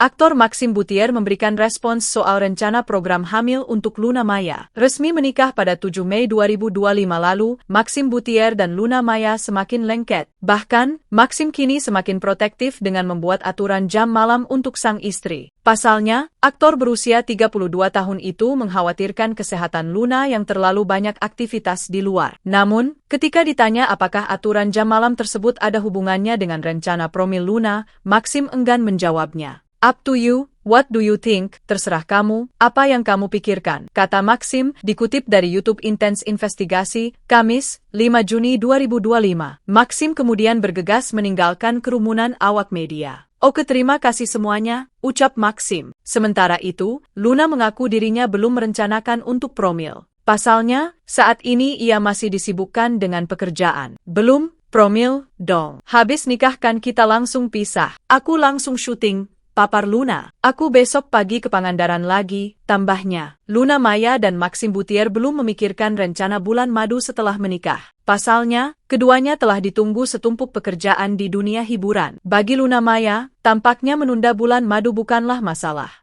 Aktor Maxim Bouthier memberikan respons soal rencana program hamil untuk Luna Maya. Resmi menikah pada 7 Mei 2025 lalu, Maxim Bouthier dan Luna Maya semakin lengket. Bahkan, Maxim kini semakin protektif dengan membuat aturan jam malam untuk sang istri. Pasalnya, aktor berusia 32 tahun itu mengkhawatirkan kesehatan Luna yang terlalu banyak aktivitas di luar. Namun, ketika ditanya apakah aturan jam malam tersebut ada hubungannya dengan rencana promil Luna, Maxim enggan menjawabnya. Up to you, what do you think? Terserah kamu, apa yang kamu pikirkan, kata Maxim, dikutip dari YouTube Intense Investigasi, Kamis, 5 Juni 2025. Maxim kemudian bergegas meninggalkan kerumunan awak media. Oke, terima kasih semuanya, ucap Maxim. Sementara itu, Luna mengaku dirinya belum merencanakan untuk promil. Pasalnya, saat ini ia masih disibukkan dengan pekerjaan. Belum, promil, dong. Habis nikah kan kita langsung pisah. Aku langsung syuting, papar Luna. Aku besok pagi ke Pangandaran lagi, tambahnya. Luna Maya dan Maxim Bouthier belum memikirkan rencana bulan madu setelah menikah. Pasalnya, keduanya telah ditunggu setumpuk pekerjaan di dunia hiburan. Bagi Luna Maya, tampaknya menunda bulan madu bukanlah masalah.